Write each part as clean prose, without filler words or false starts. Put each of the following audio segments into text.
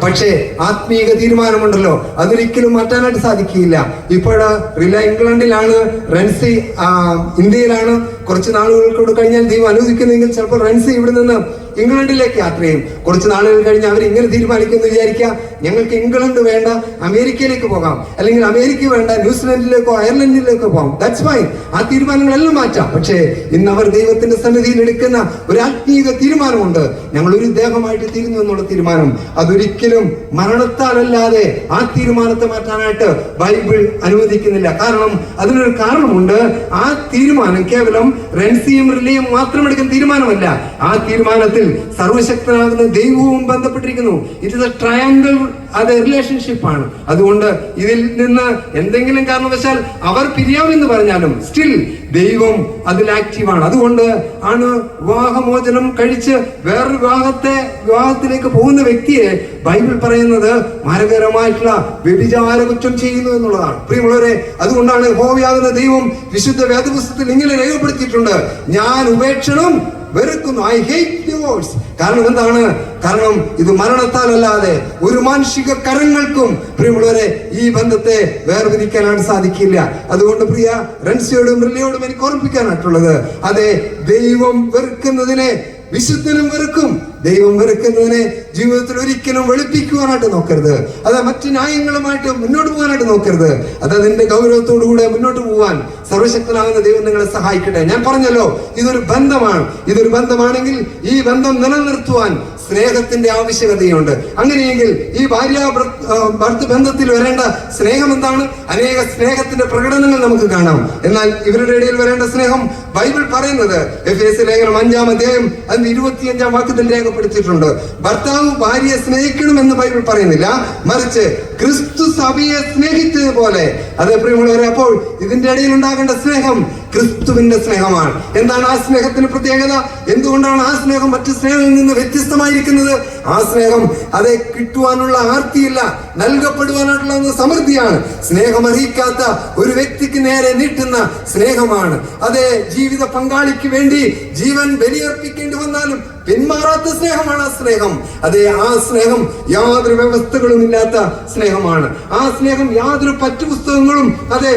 പക്ഷേ ആത്മീക തീരുമാനമുണ്ടല്ലോ, അതൊരിക്കലും മാറ്റാനായിട്ട് സാധിക്കില്ല. ഇപ്പോഴ് ഇംഗ്ലണ്ടിലാണ്, റൺസി ഇന്ത്യയിലാണ്. കുറച്ച് നാളുകൾക്കൂടെ കഴിഞ്ഞാൽ ദൈവം അനുവദിക്കുന്നെങ്കിൽ ചിലപ്പോൾ റൺസി ഇവിടെ നിന്ന് ഇംഗ്ലണ്ടിലേക്ക് യാത്ര ചെയ്യും. കുറച്ച് നാളുകൾ കഴിഞ്ഞ് അവർ ഇങ്ങനെ തീരുമാനിക്കുമെന്ന് വിചാരിക്കുക, ഞങ്ങൾക്ക് ഇംഗ്ലണ്ട് വേണ്ട, അമേരിക്കയിലേക്ക് പോകാം, അല്ലെങ്കിൽ അമേരിക്ക വേണ്ട, ന്യൂസിലൻഡിലേക്കോ അയർലൻഡിലേക്കോ പോകാം. That's fine. ആ തീരുമാനങ്ങളെല്ലാം മാറ്റാം. പക്ഷേ ഇന്ന് അവർ ദൈവത്തിന്റെ സന്നിധിയിൽ എടുക്കുന്ന ഒരു ആത്മീക തീരുമാനമുണ്ട്. ഞങ്ങൾ ഒരു ദേഹമായിട്ട് തീരുന്നു എന്നുള്ള തീരുമാനം. അതൊരിക്കലും മരണത്താലല്ലാതെ ആ തീരുമാനത്തെ മാറ്റാനായിട്ട് ബൈബിൾ അനുവദിക്കുന്നില്ല. കാരണം അതിനൊരു കാരണമുണ്ട്. ആ തീരുമാനം കേവലം റൺസിയും റിലിയും മാത്രം എടുക്കുന്ന തീരുമാനമല്ല. ആ തീരുമാനത്തിൽ സർവശക്തനാകുന്ന ദൈവവും ബന്ധപ്പെട്ടിരിക്കുന്നു. ഇറ്റ് ഇസ് എ ട്രയാങ്കിൾ, അത് റിലേഷൻഷിപ്പ് ആണ്. അതുകൊണ്ട് ഇതിൽ നിന്ന് എന്തെങ്കിലും കാരണവശാൽ അവർ പിരിയാമെന്ന് പറഞ്ഞാലും സ്റ്റിൽ ദൈവം അതിൽ ആക്റ്റീവാണ്. അതുകൊണ്ട് ആണ് വിവാഹമോചനം കഴിച്ച് വേറൊരു വിവാഹത്തിലേക്ക് പോകുന്ന വ്യക്തിയെ ബൈബിൾ പറയുന്നത് മാരകരമായിട്ടുള്ള വ്യഭിചാര കുറ്റം ചെയ്യുന്നു എന്നുള്ളതാണ്. പ്രിയമുള്ളവരെ, അതുകൊണ്ടാണ് യഹോവയാകുന്ന ദൈവം വിശുദ്ധ വേദപുസ്തകത്തിൽ ഇങ്ങനെ രേഖപ്പെടുത്തിയിട്ടുണ്ട്, ഞാൻ ഉപേക്ഷണം വെറുക്കുന്നു. I hate divorce. കാരണം എന്താണ്? കാരണം ഇത് മരണത്താലല്ലാതെ ഒരു മാനുഷിക കരങ്ങൾക്കും പ്രിയമുള്ളവരെ ഈ ബന്ധത്തെ വേർതിരിക്കാനായിട്ട് സാധിക്കില്ല. അതുകൊണ്ട് പ്രിയ റൺസിയോടും റിലിയോടും എനിക്ക് ഓർമ്മിപ്പിക്കാനായിട്ടുള്ളത്, അതെ, ദൈവം വെറുക്കുന്നതിനെ വിശുദ്ധനും വെറുക്കും. ദൈവം വെറുക്കുന്നതിനെ ജീവിതത്തിൽ ഒരിക്കലും വെളുപ്പിക്കുവാനായിട്ട് നോക്കരുത്. അത് മറ്റു ന്യായങ്ങളുമായിട്ട് മുന്നോട്ട് പോകാനായിട്ട് നോക്കരുത്. അത് അതിന്റെ ഗൗരവത്തോടുകൂടെ മുന്നോട്ട് പോകാൻ സർവശക്തനാകുന്ന ദൈവം നിങ്ങളെ സഹായിക്കട്ടെ. ഞാൻ പറഞ്ഞല്ലോ, ഇതൊരു ബന്ധമാണ്. ഇതൊരു ബന്ധമാണെങ്കിൽ ഈ ബന്ധം നിലനിർത്തുവാൻ സ്നേഹത്തിന്റെ ആവശ്യകതയുണ്ട്. അങ്ങനെയെങ്കിൽ ഈ ഭർത്തൃ ബന്ധത്തിൽ വരേണ്ട സ്നേഹം എന്താണ്? അനേക സ്നേഹത്തിന്റെ പ്രകടനങ്ങൾ നമുക്ക് കാണാം. എന്നാൽ ഇവരുടെ ഇടയിൽ വരേണ്ട സ്നേഹം ബൈബിൾ പറയുന്നത് എഫേസ്യ ലേഖനം 5-ാം അധ്യായം അതിന്റെ 25-ാം വാക്യത്തിൽ രേഖപ്പെടുത്തിയിട്ടുണ്ട്. ഭർത്താവ് ഭാര്യയെ സ്നേഹിക്കണമെന്ന് ബൈബിൾ പറയുന്നില്ല, മറിച്ച് ക്രിസ്തു സഭയെ സ്നേഹിച്ചതുപോലെ. അതേ പ്രിയമുള്ളവരെ, അപ്പോൾ ഇതിന്റെ ഇടയിൽ ഉണ്ടാകേണ്ട സ്നേഹം ക്രിസ്തുവിന്റെ സ്നേഹമാണ്. എന്താണ് ആ സ്നേഹത്തിന് പ്രത്യേകത? എന്തുകൊണ്ടാണ് ആ സ്നേഹം മറ്റു സ്നേഹത്തിൽ നിന്ന് വ്യത്യസ്തമായിരിക്കുന്നത്? ആ സ്നേഹം അതെ കിട്ടുവാനുള്ള ആർത്തിയില്ല, നൽകപ്പെടുവാനായിട്ടുള്ള സമൃദ്ധിയാണ്. സ്നേഹം അറിയിക്കാത്ത ഒരു വ്യക്തിക്ക് നേരെ നീട്ടുന്ന സ്നേഹമാണ്. അതെ, ജീവിത പങ്കാളിക്ക് വേണ്ടി ജീവൻ ബലിയർപ്പിക്കേണ്ടി വന്നാലും പിന്മാറാത്ത സ്നേഹമാണ് ആ സ്നേഹം. അതെ, ആ സ്നേഹം യാതൊരു വ്യവസ്ഥകളും ഇല്ലാത്ത സ്നേഹമാണ്. ആ സ്നേഹം യാതൊരു പറ്റുപുസ്തകങ്ങളും അതെ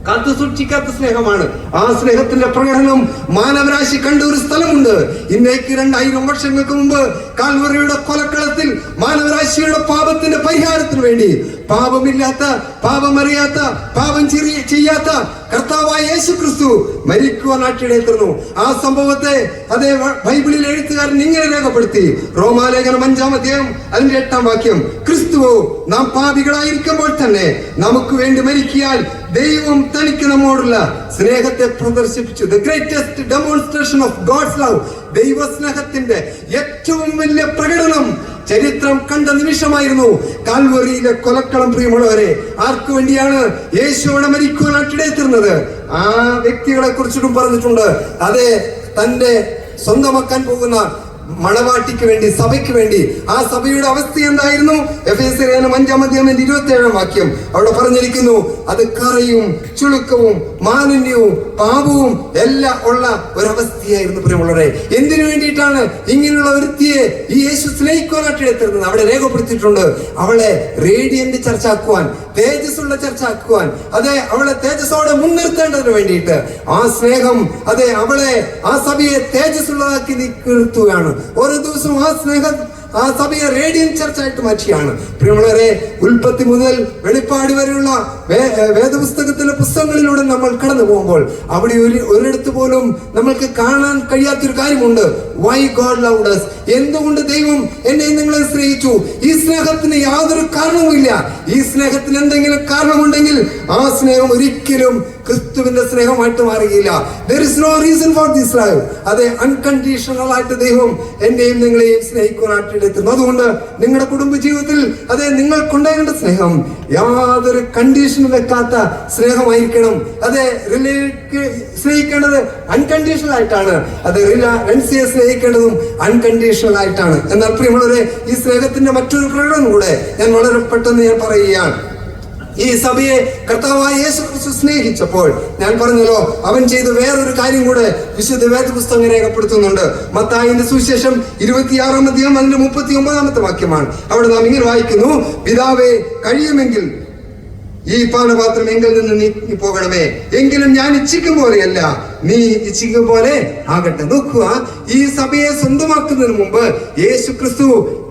കാത്തു സൂക്ഷിക്കാത്ത സ്നേഹമാണ്. ആ സ്നേഹത്തിന്റെ പ്രകടനം മാനവരാശി കണ്ട ഒരു സ്ഥലമുണ്ട്. ഇന്നേക്ക് 2000 വർഷങ്ങൾക്ക് മുമ്പ് കാൽവറിയുടെ കൊലക്കളത്തിൽ മാനവരാശിയുടെ പാപത്തിന്റെ പരിഹാരത്തിന് വേണ്ടി പാപമില്ലാത്ത, പാപമറിയാത്ത, പാപം ചെയ്യാത്ത കർത്താവായ യേശു ക്രിസ്തു മരിക്കുവാനായിട്ടിടയെത്തുന്നു. ആ സംഭവത്തെ അതേ ബൈബിളിൽ എഴുത്തുകാരൻ ഇങ്ങനെ രേഖപ്പെടുത്തി. റോമാലേഖനം 5-ാം അധ്യായം അതിന്റെ 8-ാം വാക്യം, ക്രിസ്തുവോ നാം പാപികളായിരിക്കുമ്പോൾ തന്നെ നമുക്ക് വേണ്ടി മരിക്കിയാൽ ദൈവം തനിക്ക് നമ്മോടുള്ള സ്നേഹത്തെ പ്രദർശിപ്പിച്ചു. The greatest demonstration of God's love. ദൈവസ്നേഹത്തിന്റെ ഏറ്റവും വലിയ പ്രകടനം ചരിത്രം കണ്ട നിമിഷമായിരുന്നു കാൽവറിയിലെ കൊലക്കളം. പ്രിയമുള്ളവരെ, ആർക്കു വേണ്ടിയാണ് യേശുവോടെ മരിക്കുവാനായിട്ടിടയെത്തുന്നത്? ആ വ്യക്തികളെ കുറിച്ചിട്ടും പറഞ്ഞിട്ടുണ്ട്. അതെ, തന്റെ സ്വന്തമാക്കാൻ പോകുന്ന മണവാട്ടിക്ക് വേണ്ടി, സഭയ്ക്ക് വേണ്ടി. ആ സഭയുടെ അവസ്ഥ എന്തായിരുന്നു? എഫേസ്യ ലേഖനം 5-ാം അധ്യായം 27-ാം വാക്യം അവിടെ പറഞ്ഞിരിക്കുന്നു, അത് കറയും ചുളുക്കവും മാലിന്യവും പാപവും എല്ലാം ഉള്ള ഒരവസ്ഥയായിരുന്നു. പ്രിയമുള്ളവരെ, എന്തിനു വേണ്ടിയിട്ടാണ് ഇങ്ങനെയുള്ള വ്യക്തിയെ ഈ യേശു സ്നേഹിക്കുവാനായിട്ടെത്തുന്നത്? അവിടെ രേഖപ്പെടുത്തിയിട്ടുണ്ട്, അവളെ റേഡിയന്റ് ചർച്ചാക്കുവാൻ, തേജസ്സുള്ള ചർച്ചാക്കുവാൻ, അതെ, അവളെ തേജസ്സോടെ മുൻനിർത്തേണ്ടതിന് വേണ്ടിയിട്ട് ആ സ്നേഹം അതെ അവളെ, ആ സഭയെ തേജസ്സുള്ളതാക്കി നിർത്തുകയാണ്. ഓരോ ദിവസവും ആ സഭയെ റേഡിയന്റ് ചർച്ചായിട്ട് മാറ്റിയാണ്. പ്രിയമുള്ളവരെ, ഉൽപ്പത്തി മുതൽ വെളിപ്പാട് വരെയുള്ള വേദപുസ്തകത്തിലെ പുസ്തകങ്ങളിലൂടെ നമ്മൾ കടന്നു പോകുമ്പോൾ അവിടെ ഒരിടത്ത് പോലും നമ്മൾക്ക് കാണാൻ കഴിയാത്തൊരു കാര്യമുണ്ട്. Why God loved us. എന്തുകൊണ്ട് ദൈവം എന്നെ നിങ്ങളെ സ്നേഹിച്ചു? ഈ സ്നേഹത്തിന് യാതൊരു കാരണവുമില്ല. ഈ സ്നേഹത്തിന് എന്തെങ്കിലും കാരണമുണ്ടെങ്കിൽ ആ സ്നേഹം ഒരിക്കലും ക്രിസ്തുവിന്റെ സ്നേഹമായിട്ട് മാറുകയില്ല. There is no reason for this love. അതെ, അൺകണ്ടീഷണൽ ആയിട്ട് ദൈവം എന്നെയും നിങ്ങളെയും സ്നേഹിക്കുവാനായിട്ടെത്തുന്നു. അതുകൊണ്ട് നിങ്ങളുടെ കുടുംബ ജീവിതത്തിൽ അതെ നിങ്ങൾക്കുണ്ടാകേണ്ട സ്നേഹം യാതൊരു കണ്ടീഷൻ വെക്കാത്ത സ്നേഹമായിരിക്കണം. അതെ, സ്നേഹിക്കേണ്ടത് അൺകണ്ടീഷണൽ ആയിട്ടാണ്. അതെ, റൺസിയെ സ്നേഹിക്കേണ്ടതും അൺകണ്ടീഷണൽ ആയിട്ടാണ്. എന്നാൽ പ്രിയമുള്ളവരെ, ഈ സ്നേഹത്തിന്റെ മറ്റൊരു പ്രകടനം കൂടെ ഞാൻ വളരെ പെട്ടെന്ന് പറയുകയാണ്. ഈ സഭയെ കർത്താവായ യേശു ക്രിസ്തു സ്നേഹിച്ചപ്പോൾ ഞാൻ പറഞ്ഞല്ലോ, അവൻ ചെയ്ത വേറൊരു കാര്യം കൂടെ വിശുദ്ധ വേദപുസ്തകം രേഖപ്പെടുത്തുന്നുണ്ട്. മത്തായിന്റെ സുവിശേഷം 26-ാം അധ്യായം അതിന്റെ 39-ാമത്തെ വാക്യമാണ്. അവിടെ നാം ഇങ്ങനെ വായിക്കുന്നു, പിതാവേ, കഴിയുമെങ്കിൽ ഈ പാനപാത്രം എങ്കിൽ നിന്ന് നീക്കി പോകണമേ, എങ്കിലും ഞാൻ ഇച്ഛിക്കും പോലെയല്ല, നീ ഇച്ഛിക്കും പോലെ ആകട്ടെ. നോക്കുക, ഈ സഭയെ സ്വന്തമാക്കുന്നതിന് മുമ്പ് യേശു ക്രിസ്തു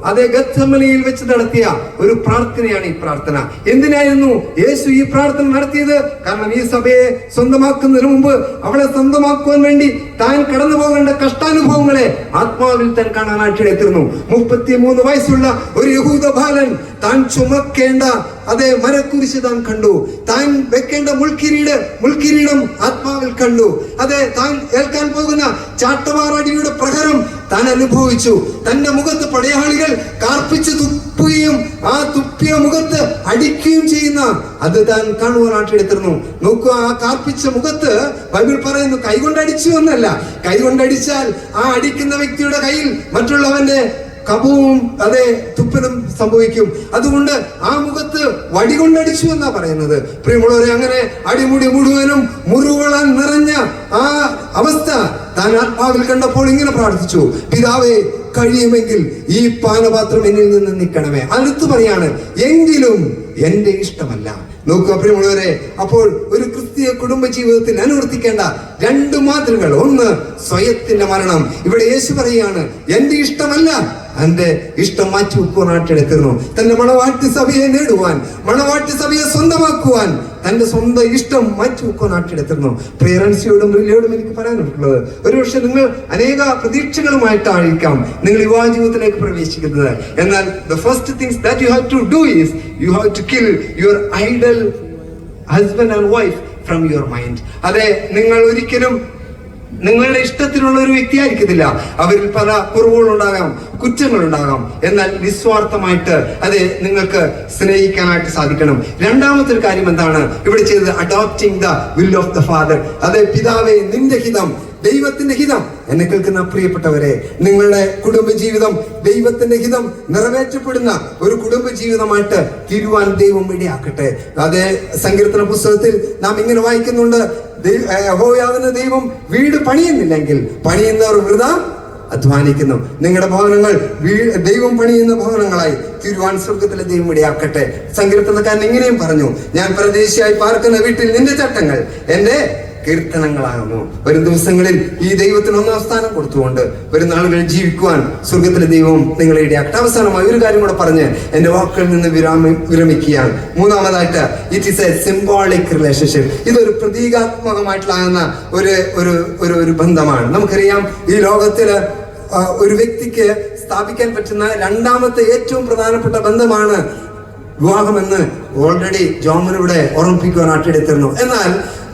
അതേ ഗത്സമനയിൽ വെച്ച് നടത്തിയ ഒരു പ്രാർത്ഥനയാണ് ഈ പ്രാർത്ഥന. എന്തിനായിരുന്നു യേശു ഈ പ്രാർത്ഥന നടത്തിയത്? കാരണം ഈ സഭയെ സ്വന്തമാക്കുന്നതിന് മുമ്പ് അവളെ സ്വന്തമാക്കുവാൻ വേണ്ടി താൻ കടന്നു പോകേണ്ട കഷ്ടാനുഭവങ്ങളെ ആത്മാവിൽ താൻ കാണാനായിട്ട് എത്തുന്നു. 33 വയസ്സുള്ള ഒരു യഹൂദ ബാലൻ താൻ ചുമക്കേണ്ട അതേ മരക്കുരിശ് താൻ കണ്ടു. താൻ വെക്കേണ്ട മുൾക്കിരീടം ആത്മാവിൽ കണ്ടു. അതെ, താൻ ഏൽക്കാൻ പോകുന്ന ചാട്ടവാറടിയുടെ പ്രഹരം താൻ അനുഭവിച്ചു. തന്റെ മുഖത്ത് പടയാളികൾ കാർപ്പിച്ച് തുപ്പുകയും ആ തുപ്പിയ മുഖത്ത് അടിക്കുകയും ചെയ്യുന്ന അത് താൻ കാണുവാനായിട്ട് എടുത്തിരുന്നു. നോക്കുക, ആ കാർപ്പിച്ച മുഖത്ത് ബൈബിൾ പറയുന്നു കൈകൊണ്ടടിച്ചു എന്നല്ല. കൈകൊണ്ടടിച്ചാൽ ആ അടിക്കുന്ന വ്യക്തിയുടെ കയ്യിൽ മറ്റുള്ളവന്റെ കപവും അതേ തുപ്പലും സംഭവിക്കും. അതുകൊണ്ട് ആ മുഖത്ത് വടികൊണ്ടടിച്ചു എന്നാ പറയുന്നത്. പ്രിയമുള്ളവരെ, അങ്ങനെ അടിമുടി മുഴുവനും മുറിവുകളാൽ നിറഞ്ഞ ആ അവസ്ഥ താൻ ആത്മാവിൽ കണ്ടപ്പോൾ ഇങ്ങനെ പ്രാർത്ഥിച്ചു, പിതാവേ, കഴിയുമെങ്കിൽ ഈ പാനപാത്രം എന്നിൽ നിന്ന് നീക്കണമേ. അടുത്ത് പറയാണ്, എങ്കിലും എന്റെ ഇഷ്ടമല്ല. നോക്കുക പ്രിയമുള്ളവരെ, അപ്പോൾ ഒരു ക്രിസ്തീയ കുടുംബ ജീവിതത്തിൽ അനുവർത്തിക്കേണ്ട 2 മാതൃകകൾ. ഒന്ന്, സ്വയത്തിന്റെ മരണം. ഇവിടെ യേശു പറയുകയാണ്, എന്റെ ഇഷ്ടമല്ല, എന്റെ ഇഷ്ടം മാറ്റി വെക്കുവാനായിട്ട് എടുക്കുന്നു. തന്റെ മണവാട്ടി സഭയെ നേടുവാൻ, മണവാട്ടി സഭയെ സ്വന്തമാക്കുവാൻ തന്റെ സ്വന്തം ഇഷ്ടം മാറ്റി വെക്കുവാനായിട്ട് എടുത്തിരുന്നു. പേരൻസിയോടും റിലിയോടും എനിക്ക് പറയാനുള്ളത്, ഒരുപക്ഷെ നിങ്ങൾ അനേക പ്രതീക്ഷകളുമായിട്ടായിരിക്കാം നിങ്ങൾ വിവാഹ ജീവിതത്തിലേക്ക് പ്രവേശിക്കുന്നത്. എന്നാൽ the first things that you have to do is you have to kill your idol husband and wife from your mind. അതെ, നിങ്ങൾ ഒരിക്കലും നിങ്ങളുടെ ഇഷ്ടത്തിനുള്ള ഒരു വ്യക്തിയായിരിക്കത്തില്ല. അവരിൽ പല കുറവുകളുണ്ടാകാം, കുറ്റങ്ങളുണ്ടാകാം. എന്നാൽ നിസ്വാർത്ഥമായിട്ട് അതെ നിങ്ങൾക്ക് സ്നേഹിക്കാനായിട്ട് സാധിക്കണം. രണ്ടാമത്തെ ഒരു കാര്യം എന്താണ് ഇവിടെ ചെയ്തത്? Adopting the will of the father. അതെ, പിതാവേ, നിന്റെ ഹിതം, ദൈവത്തിന്റെ ഹിതം. എന്നെ കേൾക്കുന്ന പ്രിയപ്പെട്ടവരെ, നിങ്ങളുടെ കുടുംബജീവിതം ദൈവത്തിന്റെ ഹിതം നിറവേറ്റപ്പെടുന്ന ഒരു കുടുംബജീവിതമായിട്ട് തീരുവാൻ ദൈവം ഇടയാക്കട്ടെ. അതേ, സങ്കീർത്തന പുസ്തകത്തിൽ നാം ഇങ്ങനെ വായിക്കുന്നുണ്ട്, യഹോവയാകുന്ന ദൈവം വീട് പണിയുന്നില്ലെങ്കിൽ പണിയുന്നവർ വൃഥ അധ്വാനിക്കുന്നു. നിങ്ങളുടെ ഭവനങ്ങൾ ദൈവം പണിയുന്ന ഭവനങ്ങളായി തീരുവാൻ സ്വർഗത്തിലെ ദൈവം ഇടയാക്കട്ടെ. സങ്കീർത്തനക്കാരൻ ഇങ്ങനെയും പറഞ്ഞു, ഞാൻ പരദേശിയായി പാർക്കുന്ന വീട്ടിൽ നിന്റെ ചട്ടങ്ങൾ എന്റെ കീർത്തനങ്ങളാകുന്നു. വരും ദിവസങ്ങളിൽ ഈ ദൈവത്തിന് 1-ാം സ്ഥാനം കൊടുത്തുകൊണ്ട് വരും നാളുകളിൽ ജീവിക്കുവാൻ സ്വർഗത്തിലെ ദൈവം നിങ്ങളെ ഇടയാക്കട്ടെ. അവസാനമായി ഒരു കാര്യം കൂടെ പറഞ്ഞ് എന്റെ വാക്കുകളിൽ നിന്ന് വിരമിക്കുകയാണ്. മൂന്നാമതായിട്ട്, it is A symbolic relationship. ഇതൊരു പ്രതീകാത്മകമായിട്ടുള്ള ഒരു ബന്ധമാണ്. നമുക്കറിയാം, ഈ ലോകത്തില് ഒരു വ്യക്തിക്ക് സ്ഥാപിക്കാൻ പറ്റുന്ന രണ്ടാമത്തെ ഏറ്റവും പ്രധാനപ്പെട്ട ബന്ധമാണ് വിവാഹമെന്ന് ഓൾറെഡി ജോമനിവിടെ ഓർമ്മിപ്പിക്കുവാനായിട്ട് എടുത്തിരുന്നു. എന്നാൽ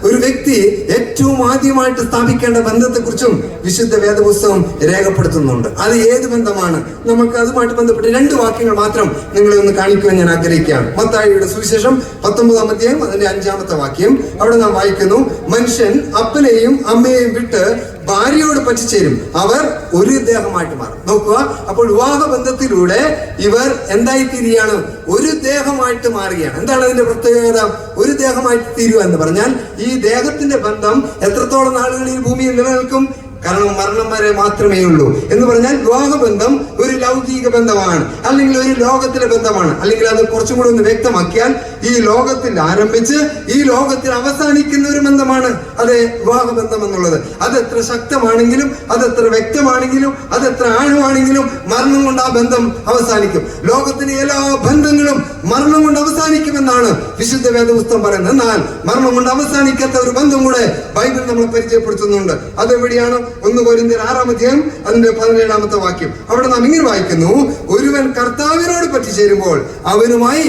ഒരു വ്യക്തി ഏറ്റവും ആദ്യമായിട്ട് സ്ഥാപിക്കേണ്ട ബന്ധത്തെക്കുറിച്ചും വിശുദ്ധ വേദപുസ്തകം രേഖപ്പെടുത്തുന്നുണ്ട്. അത് ഏത് ബന്ധമാണ്? നമുക്ക് അതുമായിട്ട് ബന്ധപ്പെട്ട് 2 വാക്യങ്ങൾ മാത്രം നിങ്ങളെ ഒന്ന് കാണിക്കുവാൻ ഞാൻ ആഗ്രഹിക്കുകയാണ്. മത്തായിയുടെ സുവിശേഷം 19-ാം അധ്യായം അതിന്റെ 5-ാമത്തെ വാക്യം. അവിടെ നാം വായിക്കുന്നു, മനുഷ്യൻ അപ്പനെയും അമ്മയെയും വിട്ട് ഭാര്യയോട് പറ്റിച്ചേരും, അവർ ഒരു ദേഹമായിട്ട് മാറും. നോക്കുക, അപ്പോൾ വിവാഹ ബന്ധത്തിലൂടെ ഇവർ എന്തായിത്തീരുകയാണ്? ഒരു ദേഹമായിട്ട് മാറുകയാണ്. എന്താണ് അതിന്റെ പ്രത്യേകത? ഒരു ദേഹമായിട്ട് തീരുക എന്ന് പറഞ്ഞാൽ ഈ ദേഹത്തിന്റെ ബന്ധം എത്രത്തോളം നാളുകൾ ഈ ഭൂമിയിൽ നിലനിൽക്കും? കാരണം മരണം വരെ മാത്രമേ ഉള്ളൂ. എന്ന് പറഞ്ഞാൽ വിവാഹബന്ധം ഒരു ലൗകിക ബന്ധമാണ്, അല്ലെങ്കിൽ ഒരു ലോകത്തിലെ ബന്ധമാണ്. അല്ലെങ്കിൽ അത് കുറച്ചും കൂടി ഒന്ന് വ്യക്തമാക്കിയാൽ, ഈ ലോകത്തിൽ ആരംഭിച്ച് ഈ ലോകത്തിൽ അവസാനിക്കുന്ന ഒരു ബന്ധമാണ് അതെ വിവാഹബന്ധം എന്നുള്ളത്. അതെത്ര ശക്തമാണെങ്കിലും, അതെത്ര വ്യക്തമാണെങ്കിലും, അതെത്ര ആഴമാണെങ്കിലും മരണം കൊണ്ട് ആ ബന്ധം അവസാനിക്കും. ലോകത്തിലെ എല്ലാ ബന്ധങ്ങളും മരണം കൊണ്ട് അവസാനിക്കുമെന്നാണ് വിശുദ്ധ വേദപുസ്തകം പറയുന്നത്. എന്നാൽ മരണം കൊണ്ട് അവസാനിക്കാത്ത ഒരു ബന്ധം കൂടെ ബൈബിൾ നമ്മളെ പരിചയപ്പെടുത്തുന്നുണ്ട്. അതെവിടെയാണ്? 1 കൊരിന്ത്യർ 6-ാം അധ്യായം അതിന്റെ 17-ാമത്തെ വാക്യം. അവിടെ നാം ഇങ്ങനെ വായിക്കുന്നു, ഒരുവൻ കർത്താവിനോട് പറ്റിച്ചേരുമ്പോൾ അവനുമായി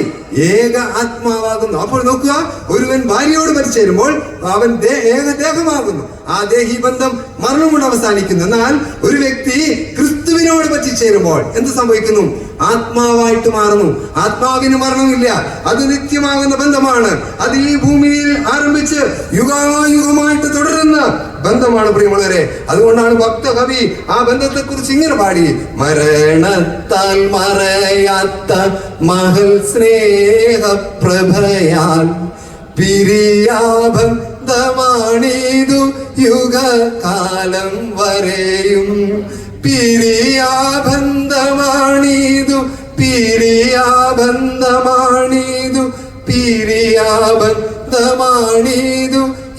ഏക ആത്മാവാകുന്നു. അപ്പോൾ നോക്കുക, ഒരുവൻ ഭാര്യയോട് പറ്റിച്ചേരുമ്പോൾ അവൻ ഏകദേഹമാകുന്നു. ആ ദേഹി ബന്ധം മരണം കൊണ്ട് അവസാനിക്കുന്നു. എന്നാൽ ഒരു വ്യക്തി ക്രിസ്തുവിനെ കുഞ്ഞിനോട് പറ്റിച്ചേരുമ്പോൾ എന്ത് സംഭവിക്കുന്നു? ആത്മാവായിട്ട് മാറുന്നു. ആത്മാവിന് മരണമില്ല, അത് നിത്യമാകുന്ന ബന്ധമാണ്. അത് ഈ ഭൂമിയിൽ ആരംഭിച്ച് യുഗായുഗമായിട്ട് തുടരുന്ന ബന്ധമാണ് പ്രിയമുള്ളവരെ. അതുകൊണ്ടാണ് ഭക്തകവി ആ ബന്ധത്തെ കുറിച്ച് ഇങ്ങനെ പാടി: മരണത്താൽ മറയാത്ത മഹൽ സ്നേഹപ്രഭയാൽ പിരിയാബന്ധമാണിതു യുഗകാലം വരെയും. പിരിയാബന്ധമാണിതു പിരിയാബന്ധമാണിതു പിരിയാബന്ധമാണിതു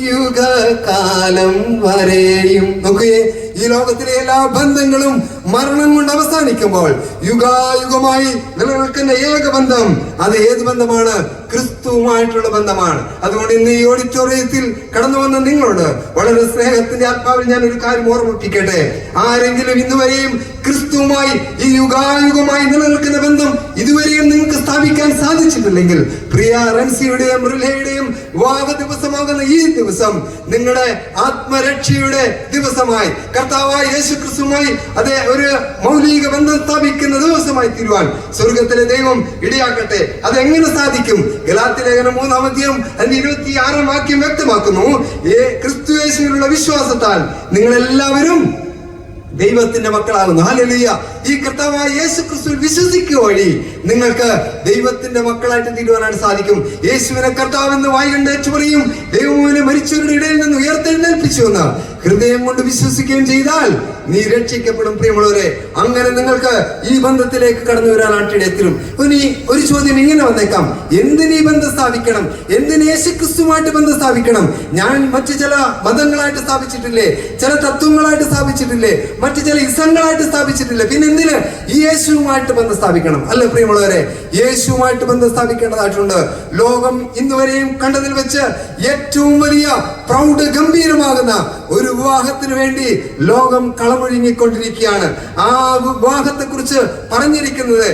യുഗകാലം വരെയും. നോക്കുകയെ, ഈ ലോകത്തിലെ എല്ലാ ബന്ധങ്ങളും മരണം കൊണ്ട് അവസാനിക്കുമ്പോൾ യുഗായുഗമായി നിലനിൽക്കുന്ന ഏക ബന്ധം അത് ഏത് ബന്ധമാണ്? ക്രിസ്തുവുമായിട്ടുള്ള ബന്ധമാണ്. അതുകൊണ്ട് ഇന്ന് ഈ ഓഡിറ്റോറിയത്തിൽ കടന്നു വന്ന നിങ്ങളോട് വളരെ സ്നേഹത്തിന്റെ ആത്മാവിൽ ഞാൻ ഒരു കാര്യം ഓർമ്മിപ്പിക്കട്ടെ. ആരെങ്കിലും ഇന്നുവരെയും ക്രിസ്തുവുമായി ഈ യുഗായുഗമായി നിലനിൽക്കുന്ന ബന്ധം ഇതുവരെയും നിങ്ങൾക്ക് സ്ഥാപിക്കാൻ സാധിച്ചിട്ടില്ലെങ്കിൽ, പ്രിയ റൻസിയുടെയും റിലയുടെയും വിവാഹ ദിവസമാകുന്ന ഈ ദിവസം നിങ്ങളുടെ ആത്മരക്ഷയുടെ ദിവസമായി കർത്താവായ യേശു ക്രിസ്തുവുമായി അതേ ഒരു മൗലിക ബന്ധം സ്ഥാപിക്കുന്ന ദിവസമായി തീരുവാൻ സ്വർഗത്തിലെ ദൈവം ഇടയാക്കട്ടെ. അതെങ്ങനെ സാധിക്കും? ഗലാത്യ ലേഖനം 3-ാം അധ്യായം 26-ാം വാക്യം വ്യക്തമാക്കുന്നു: ക്രിസ്തു യേശുവിലുള്ള വിശ്വാസത്താൽ നിങ്ങളെല്ലാവരും ദൈവത്തിന്റെ മക്കളാകുന്നു. ഹല്ലേലൂയ. ഈ കർത്താവായ യേശു ക്രിസ്തുവിൽ വിശ്വസിക്കുക വഴി നിങ്ങൾക്ക് ദൈവത്തിന്റെ മക്കളായിട്ട് തീരുവാനായിട്ട് സാധിക്കും. യേശുവിനെ കർത്താവെന്ന് വായി കൊണ്ട് ഏറ്റുപറയും, ദൈവം മരിച്ചവരുടെ ഇടയിൽ നിന്ന് ഉയർത്തെഴുന്നേൽപ്പിച്ചു എന്ന് ഹൃദയം കൊണ്ട് വിശ്വസിക്കുകയും ചെയ്താൽ നീ രക്ഷിക്കപ്പെടും. പ്രിയമുള്ളവരെ, അങ്ങനെ നിങ്ങൾക്ക് ഈ ബന്ധത്തിലേക്ക് കടന്നു വരാനായിട്ട് ഇടയെത്തിരും. ഇനി ഒരു ചോദ്യം ഇങ്ങനെ വന്നേക്കാം: എന്തിന് ഈ ബന്ധം സ്ഥാപിക്കണം? എന്തിന് യേശു ക്രിസ്തുവായിട്ട് ബന്ധം സ്ഥാപിക്കണം? ഞാൻ മറ്റു ചില മതങ്ങളായിട്ട് സ്ഥാപിച്ചിട്ടില്ലേ? ചില തത്വങ്ങളായിട്ട് സ്ഥാപിച്ചിട്ടില്ലേ? മറ്റു ചില ഇസങ്ങളായിട്ട് സ്ഥാപിച്ചിട്ടില്ലേ? പിന്നെ എന്തിന് ഈ യേശുവുമായിട്ട് ബന്ധം സ്ഥാപിക്കണം? അല്ല പ്രിയമുള്ളവരെ, യേശുവുമായിട്ട് ബന്ധം സ്ഥാപിക്കേണ്ടതായിട്ടുണ്ട്. ലോകം ഇന്നുവരെയും കണ്ടതിൽ വെച്ച് ഏറ്റവും വലിയ പ്രൗഢ ഗംഭീരമാകുന്ന ഒരു വിവാഹത്തിന് വേണ്ടി ലോകം കളമൊഴുങ്ങിക്കൊണ്ടിരിക്കുകയാണ്. ആ വിവാഹത്തെ കുറിച്ച് പറഞ്ഞിരിക്കുന്നത്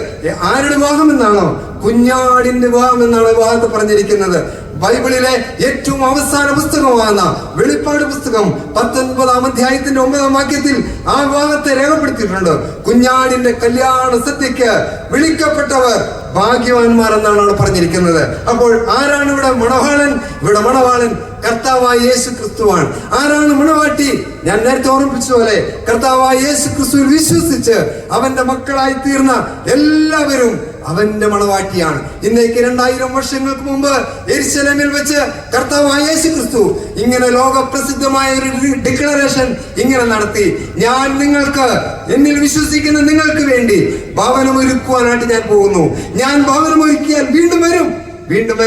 ആരുടെ വിവാഹം എന്നാണോ? കുഞ്ഞാടിന്റെ വിവാഹം എന്നാണ് വിവാഹത്തെ പറഞ്ഞിരിക്കുന്നത്. ബൈബിളിലെ ഏറ്റവും അവസാന പുസ്തകമാണ് വെളിപ്പാട് പുസ്തകം 19-ാം അധ്യായത്തിന്റെ 9-ാം വാക്യത്തിൽ ആ വിവാഹത്തെ രേഖപ്പെടുത്തിയിട്ടുണ്ട്. കുഞ്ഞാടിന്റെ കല്യാണ സദ്യക്ക് വിളിക്കപ്പെട്ടവർ ഭാഗ്യവാന്മാർ എന്നാണ് അവിടെ പറഞ്ഞിരിക്കുന്നത്. അപ്പോൾ ആരാണ് ഇവിടെ മണവാളൻ? ഇവിടെ മണവാളൻ കർത്താവായ യേശു ക്രിസ്തുവാണ്. ആരാണ് മണവാട്ടി? ഞാൻ നേരത്തെ ഓർമ്മിപ്പിച്ചതുപോലെ കർത്താവായ യേശു ക്രിസ്തുവിൽ വിശ്വസിച്ച് അവന്റെ മക്കളായി തീർന്ന എല്ലാവരും അവന്റെ മണവാട്ടിയാണ്. ഇന്നേക്ക് 2000 വർഷങ്ങൾക്ക് മുമ്പ് യെരുശലേമിൽ വെച്ച് കർത്താവായ യേശു ക്രിസ്തു ഇങ്ങനെ ലോകപ്രസിദ്ധമായ ഒരു ഡിക്ലറേഷൻ ഇങ്ങനെ നടത്തി: ഞാൻ നിങ്ങൾക്ക്, എന്നിൽ വിശ്വസിക്കുന്ന നിങ്ങൾക്ക് വേണ്ടി ഭവനം ഒരുക്കുവാനായിട്ട് ഞാൻ പോകുന്നു. ഞാൻ ഭവനം ഒരുക്കിയാൽ വീണ്ടും വരും, വീണ്ടും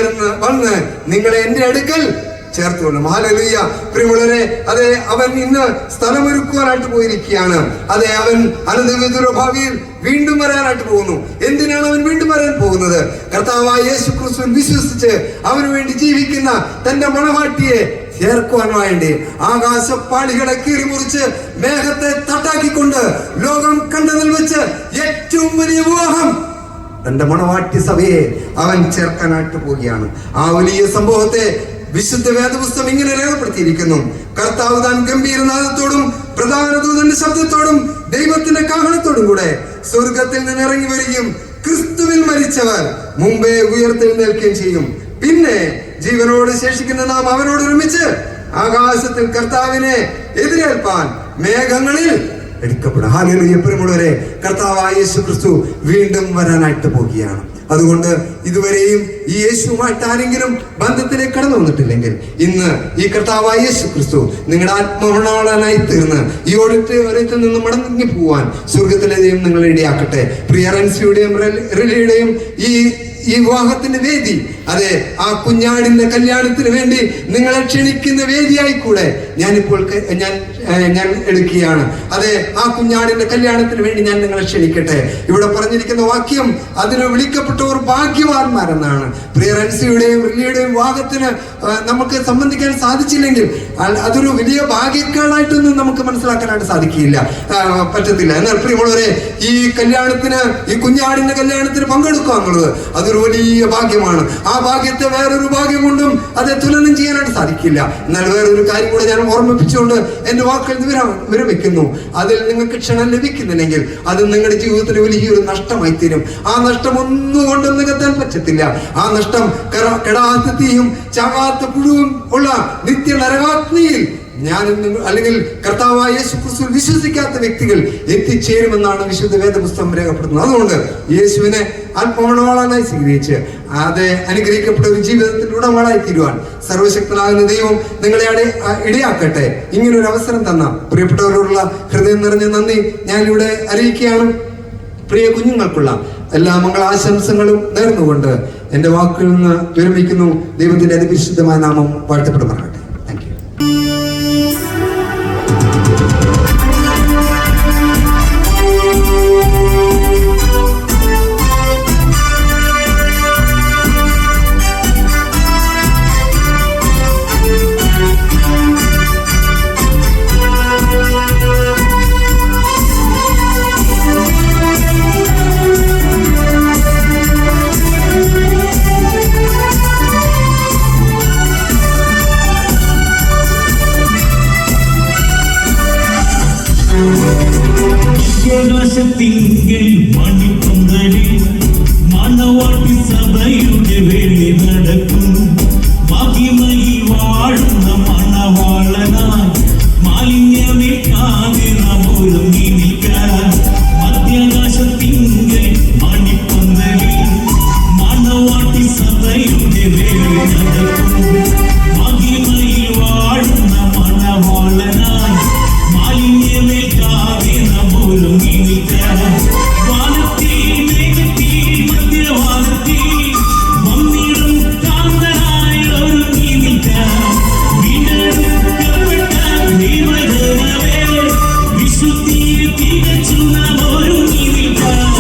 വന്ന് നിങ്ങളെ എന്റെ അടുക്കൽ ചേർത്തുകൊള്ളും. ഹല്ലേലൂയ. പ്രിയമുള്ളവരെ, അതെ, അവൻ ഇന്ന് സ്ഥലമൊരുക്കുവാനായിട്ട് പോയിരിക്കുകയാണ്. അതെ, അവൻ അനന്തവിദൂര ഭാവിയിൽ വീണ്ടും വരാനായിട്ട് പോകുന്നു. എന്തിനാണ് അവൻ വീണ്ടും വരാൻ പോകുന്നത്? കർത്താവായ യേശു ക്രിസ്തുവിൽ വിശ്വസിച്ച് അവന് വേണ്ടി ജീവിക്കുന്ന തന്റെ മണവാട്ടിയെ ചേർക്കുവാൻ വേണ്ടി ആകാശപ്പാളികളെ കീറിമുറിച്ച് മേഘത്തെ തട്ടാക്കിക്കൊണ്ട് ലോകം കണ്ടതിൽ വെച്ച് ഏറ്റവും വലിയ വിവാഹം തന്റെ മണവാട്ടി സഭയെ അവൻ ചേർക്കാനായിട്ട് പോവുകയാണ്. ആ വലിയ സംഭവത്തെ വിശുദ്ധ വേദപുസ്തകം ഇങ്ങനെ രേഖപ്പെടുത്തിയിരിക്കുന്നു: കർത്താവ് താൻ ഗംഭീരനാദത്തോടും പ്രധാന ദൂതന്റെ ശബ്ദത്തോടും ദൈവത്തിന്റെ കാഹളത്തോടും കൂടെ സ്വർഗത്തിൽ നിന്ന് ഇറങ്ങി വരികയും ക്രിസ്തുവിൽ മരിച്ചവർ മുമ്പേ ഉയർത്തെഴുന്നേൽക്കുകയും ചെയ്യും. പിന്നെ ജീവനോട് ശേഷിക്കുന്ന നാം അവനോട് ഒരുമിച്ച് ആകാശത്തിൽ കർത്താവിനെ എതിരേൽപ്പാൻ മേഘങ്ങളിൽ എടുക്കപ്പെടും. ഹല്ലേലൂയ. പ്രിയമുള്ളവരെ, കർത്താവായ യേശു ക്രിസ്തു വീണ്ടും വരാനായിട്ട് പോകുകയാണ്. അതുകൊണ്ട് ഇതുവരെയും ഈ യേശുവുമായിട്ട് ആരെങ്കിലും ബന്ധത്തിലേക്ക് കടന്നു വന്നിട്ടില്ലെങ്കിൽ, ഇന്ന് ഈ കർത്താവായ യേശു ക്രിസ്തു നിങ്ങളുടെ ആത്മമണവാളനായി തീർന്ന് ഈ ഓഡിറ്റോറിയത്തിൽ നിന്ന് മടങ്ങി പോവാൻ സ്വർഗത്തിലെ ദൈവം നിങ്ങളെ ഇടയാക്കട്ടെ. പ്രിയ റൻസിയുടെയും റിലയുടെയും ഈ വിവാഹത്തിന്റെ വേദി, അതെ, ആ കുഞ്ഞാടിന്റെ കല്യാണത്തിന് വേണ്ടി നിങ്ങളെ ക്ഷണിക്കുന്ന വേദിയായി കൂടെ ഞാനിപ്പോൾ ഞാൻ എടുക്കുകയാണ്. അതെ, ആ കുഞ്ഞാടിന്റെ കല്യാണത്തിന് വേണ്ടി ഞാൻ നിങ്ങളെ ക്ഷണിക്കട്ടെ. ഇവിടെ പറഞ്ഞിരിക്കുന്ന വാക്യം അതിന് വിളിക്കപ്പെട്ടവർ ഭാഗ്യവാന്മാരെന്നാണ്. പ്രിയ റൻസിയുടെയും റിലിയുടെയും വിവാഹത്തിന് നമുക്ക് സംബന്ധിക്കാൻ സാധിച്ചില്ലെങ്കിൽ അതൊരു വലിയ ഭാഗ്യക്കേടായിട്ടൊന്നും നമുക്ക് മനസ്സിലാക്കാനായിട്ട് പറ്റത്തില്ല. എന്നാൽ പ്രിയമുള്ളവരെ, ഈ കല്യാണത്തിന്, ഈ കുഞ്ഞാടിന്റെ കല്യാണത്തിന് പങ്കെടുക്കുക എന്നുള്ളത് അതൊരു വലിയ ഭാഗ്യമാണ്. ആ ഭാഗ്യത്തെ വേറൊരു ഭാഗ്യം കൊണ്ടും അത് തുലനം ചെയ്യാനായിട്ട് സാധിക്കില്ല. എന്നാൽ വേറൊരു കാര്യം കൂടെ ഞാൻ ഓർമ്മിപ്പിച്ചുകൊണ്ട് എന്റെ വാക്കുകൾ വിരമിക്കുന്നു. അതിൽ നിങ്ങൾക്ക് ക്ഷണം ലഭിക്കുന്നില്ലെങ്കിൽ അത് നിങ്ങളുടെ ജീവിതത്തിൽ വലിയൊരു നഷ്ടമായി തീരും. ആ നഷ്ടം ഒന്നുകൊണ്ടും നികത്താൻ പറ്റത്തില്ല. ആ നഷ്ടം കെടാത്ത തീയും ചാകാത്ത പുഴുവും ഉള്ള നിത്യ നരകാഗ്നിയിൽ അല്ലെങ്കിൽ കർത്താവായ യേശു ക്രിസ്തുവിൽ വിശ്വസിക്കാത്ത വ്യക്തികൾ എത്തിച്ചേരുമെന്നാണ് വിശുദ്ധ വേദപുസ്തകം രേഖപ്പെടുത്തുന്നത്. അതുകൊണ്ട് യേശുവിനെ ആത്മമണവാളനായി സ്വീകരിച്ച് അത് അനുഗ്രഹിക്കപ്പെട്ട ഒരു ജീവിതത്തിൽ ഉടമകളായി തീരുവാൻ സർവശക്തനാകുന്ന ദൈവം നിങ്ങളെ ഇടയാക്കട്ടെ. ഇങ്ങനൊരു അവസരം തന്ന പ്രിയപ്പെട്ടവരോടുള്ള ഹൃദയം നിറഞ്ഞ നന്ദി ഞാൻ ഇവിടെ അറിയിക്കുകയാണ്. പ്രിയ കുഞ്ഞുങ്ങൾക്കുള്ള എല്ലാ മംഗളാശംസകളും നേർന്നുകൊണ്ട് എന്റെ വാക്കുകളിൽ നിന്ന് വിരമിക്കുന്നു. ദൈവത്തിന്റെ അതിപരിശുദ്ധമായ നാമം വാഴ്ത്തപ്പെടുമാറാകട്ടെ. തിങ്കൾ മണിപ്പന്തലിൽ മണവാട്ടി സഭയുടെ വേളി നടക്കും. മഹിമയിൽ വാഴുന്ന മണവാളനായി മാലിന്യമേക്കാതെ നാം ഒരുങ്ങി നിൽക്കാം. മധ്യാകാശത്തിങ്കൾ മണിപ്പന്തലിൽ മണവാട്ടി സഭയുടെ വേളി നടക്കും. മഹിമയിൽ വാഴുന്ന മണവാളനായി മാലിന്യമേക്കാതെ നാം ഒരുങ്ങി നിൽക്കാം. വാനത്തിൽ മേഘത്തിൽ മധ്യവാനത്തിൽ വന്നിടും കാന്തനായി ഒരുങ്ങി നിൽക്കാം. വീണ്ടെടുക്കപ്പെട്ട ദൈവജനമേ, വിശുദ്ധിയിൽ തികച്ചു നാം ഒരുങ്ങി നിൽക്കാം.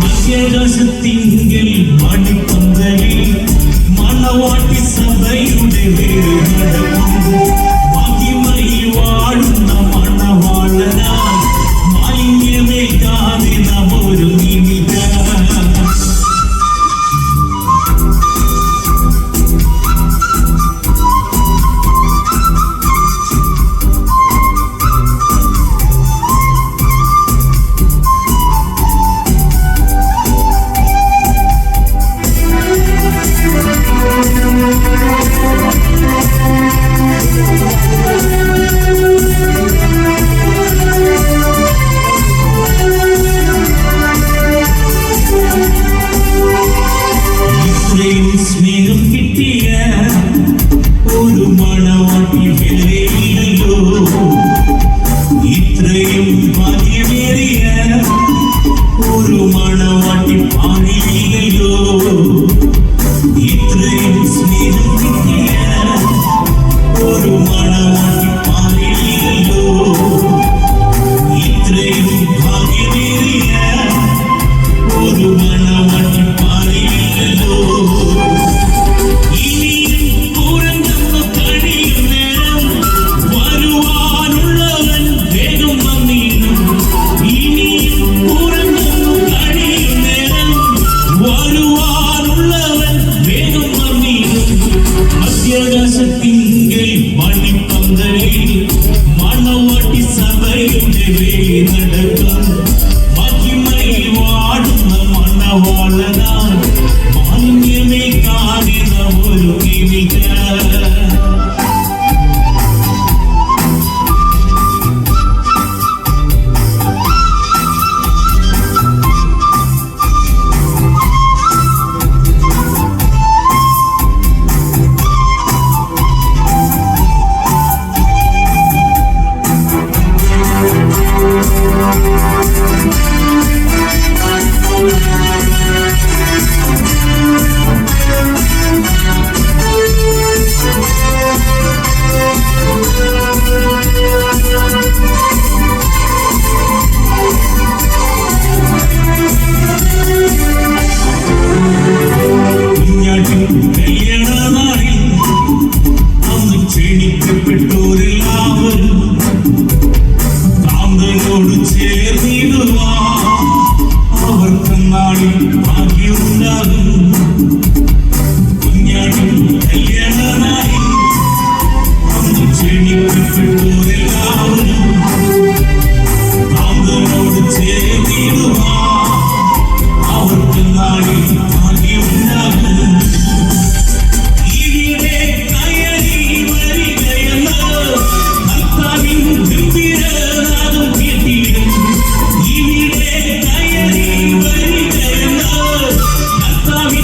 മധ്യാകാശത്തിങ്കൽ മണിപ്പന്തലിൽ മണവാട്ടി സഭയുടെ വേളി നടക്കും. മഹിമയിൽ വാഴുന്ന മണവാളനായി മാലിന്യമേക്കാതെ നാം ഒരുങ്ങി നിൽക്കാം. സ്നേഹം കിട്ടിയ ഒരു മണവാട്ടി വേറെയില്ലല്ലോ. ഇത്രയും ഭാഗ്യമേറിയ ഒരു മണവാട്ടി പാടിയില്ലല്ലോ. ഇത്രയും സ്നേഹം കിട്ടിയ ഒരു മണവാട്ടി പാടിയില്ലല്ലോ. ഇത്രയും ഭാഗ്യമേറിയ ഒരു മണവാട്ടി പാടിയില്ലല്ലോ. വരുവാനുള്ളവൻ വേഗം വന്നിടും. മധ്യാകാശത്തിങ്കൽ മണിപ്പന്തലിൽ മണവാട്ടി സഭയുടെ വേളി നടക്കും. മഹിമയിൽ വാഴുന്ന മണവാളനായി മാലിന്യമേക്കാതെ നാം ഒരുങ്ങി നിൽക്കാം.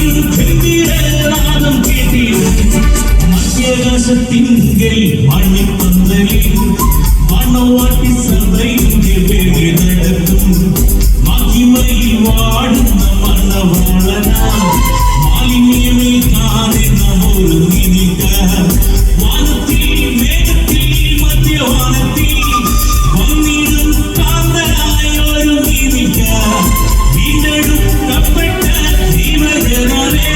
ഗംഭീരനാദം കേട്ടിടും മധ്യാകാശത്തിങ്കൽ മണിപ്പന്തലിൽ മണവാട്ടി സഭയുടെ പേര് നടക്കും മഹിമയിൽ വാടുന്ന മണവാളനാ മാലിന്യമേൽ കാണുന്ന ഒരു നിധിക വാനത്തിൽ മേഘത്തിൽ മധ്യവാനത്തിൽ വന്നിടും കാന്തനായ ഒരു നിധിക വീണ്ടെടുക്കപ്പെട്ട ജീവജനമേ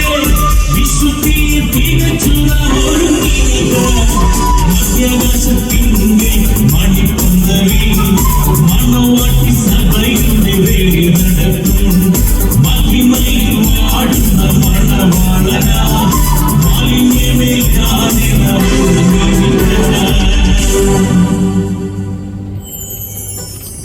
വിശുദ്ധി തികച്ചുള്ള ഒരു നിധിക മധ്യാകാശത്തിൽ